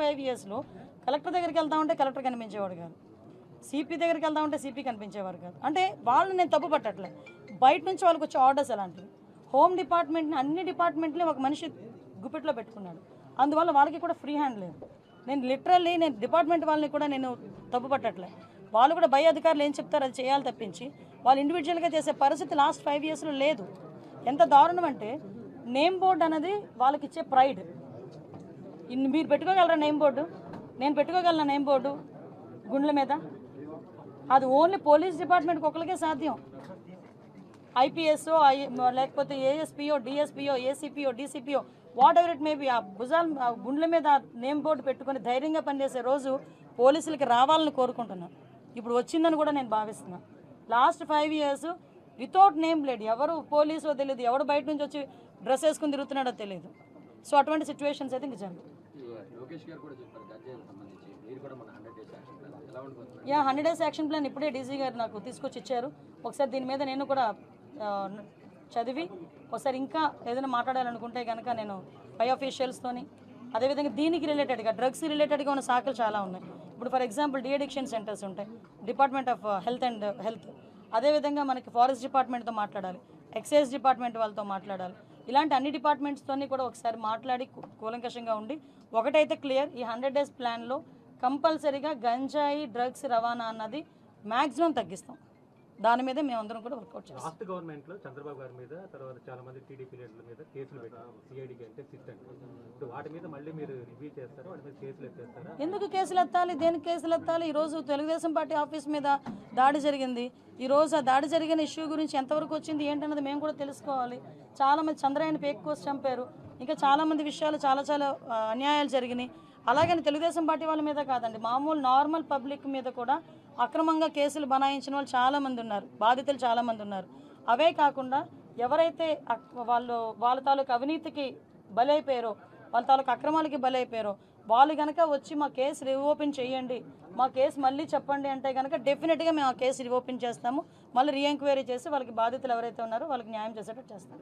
5 yearsలో collector దగ్గరికి వెళ్తా ఉంటే కలెక్టర్ కనిపించేవాడు కాదు, సిపి దగ్గరికి వెళ్తా ఉంటే సిపి కనిపించేవారు కాదు. అంటే వాళ్ళు నేను తప్పు పట్టట్లే, బయట నుంచి వాళ్ళకి వచ్చే ఆర్డర్స్ అలాంటివి. హోమ్ డిపార్ట్మెంట్ని అన్ని డిపార్ట్మెంట్ని ఒక మనిషి గుప్పెట్లో పెట్టుకున్నాడు, అందువల్ల వాళ్ళకి కూడా ఫ్రీ హ్యాండ్ లేదు. నేను లిటరల్లీ నేను డిపార్ట్మెంట్ వాళ్ళని కూడా నేను తప్పు పట్టట్లే, వాళ్ళు కూడా పై అధికారులు ఏం చెప్తారు అది చేయాలి తప్పించి వాళ్ళు ఇండివిజువల్గా చేసే పరిస్థితి లాస్ట్ 5 yearsలో లేదు. ఎంత దారుణం అంటే నేమ్ బోర్డు అనేది వాళ్ళకి ఇచ్చే ప్రైడ్. మీరు పెట్టుకోగలరా నేమ్ బోర్డు? నేను పెట్టుకోగలనా నేమ్ బోర్డు గుండ్ల మీద? అది ఓన్లీ పోలీస్ డిపార్ట్మెంట్కి ఒకరికే సాధ్యం. ఐపీఎస్ఓ లేకపోతే ఏఎస్పీఓ డిఎస్పీఓ ఏసీపీఓ డీసీపీఓ whatever it may be, ఆ భుజాలు గుండ్ల మీద నేమ్ బోర్డు పెట్టుకొని ధైర్యంగా పనిచేసే రోజు పోలీసులకి రావాలని కోరుకుంటున్నాను. ఇప్పుడు వచ్చిందని కూడా నేను భావిస్తున్నాను. Last 5 years without name plate, ఎవరు పోలీసో తెలియదు, ఎవడు బయట నుంచి వచ్చి డ్రెస్ వేసుకుని తిరుగుతున్నాడో తెలియదు. సో అటువంటి సిచ్యువేషన్స్ అయితే ఇంక జరుగుతాయి. 100 days యాక్షన్ ప్లాన్ ఇప్పుడే డీజీ గారు నాకు తీసుకొచ్చి ఇచ్చారు. ఒకసారి దీని మీద నేను కూడా చదివి ఒకసారి ఇంకా ఏదైనా మాట్లాడాలనుకుంటే కనుక నేను పై ఆఫీషియల్స్తోని, అదేవిధంగా దీనికి రిలేటెడ్గా డ్రగ్స్ రిలేటెడ్గా ఉన్న శాఖలు చాలా ఉన్నాయి. ఇప్పుడు ఫర్ ఎగ్జాంపుల్ డీఅడిక్షన్ సెంటర్స్ ఉంటాయి, డిపార్ట్మెంట్ ఆఫ్ హెల్త్, అదేవిధంగా మనకి ఫారెస్ట్ డిపార్ట్మెంట్తో మాట్లాడాలి, ఎక్సైజ్ డిపార్ట్మెంట్ వాళ్ళతో మాట్లాడాలి. ఇలాంటి అన్ని డిపార్ట్మెంట్స్తోని కూడా ఒకసారి మాట్లాడి కూలంకషంగా ఉండి ఒకటైతే క్లియర్, ఈ 100 days ప్లాన్లో కంపల్సరీగా గంజాయి డ్రగ్స్ రవాణా అన్నది మ్యాక్సిమం తగ్గిస్తాం. దాని మీదే మేమందరం కూడా వర్కౌట్ చేస్తాం. లాస్ట్ గవర్నమెంట్లో చంద్రబాబు గారి మీద, తర్వాత చాలా మంది టీడీపీ లీడర్ల మీద కేసులు పెట్టారు, సిఐడికి అంటే సిట్ అంటే. ఇప్పుడు వాటి మీద మళ్ళీ మీరు రివ్యూ చేస్తారా, వాటి మీద కేసులు ఎత్తేస్తారా? ఎందుకు కేసులు ఎత్తాలి, దేనికి కేసులు ఎత్తాలి? ఈరోజు తెలుగుదేశం పార్టీ ఆఫీస్ మీద దాడి జరిగింది. ఈరోజు ఆ దాడి జరిగిన ఇష్యూ గురించి ఎంతవరకు వచ్చింది ఏంటన్నది మేము కూడా తెలుసుకోవాలి. చాలామంది చంద్రయాన్ని పేక్ కోసి చంపారు, ఇంకా చాలామంది విషయాలు చాలా అన్యాయాలు జరిగినాయి. అలాగని తెలుగుదేశం పార్టీ వాళ్ళ మీద కాదండి, మామూలు నార్మల్ పబ్లిక్ మీద కూడా అక్రమంగా కేసులు బనాయించిన వాళ్ళు చాలామంది ఉన్నారు, బాధితులు చాలామంది ఉన్నారు. అవే కాకుండా ఎవరైతే వాళ్ళ తాలూకు అవినీతికి బలైపోయారో, వాళ్ళ తాలూకు అక్రమాలకి బలైపోయారో వాళ్ళు కనుక వచ్చి మా కేసు రీఓపెన్ చేయండి, మా కేసు మళ్ళీ చెప్పండి అంటే కనుక డెఫినెట్గా మేము ఆ కేసు రీఓపెన్ చేస్తాము. మళ్ళీ రీఎంక్వైరీ చేసి వాళ్ళకి బాధితులు ఎవరైతే ఉన్నారో వాళ్ళకి న్యాయం చేసేటట్టు చేస్తాము.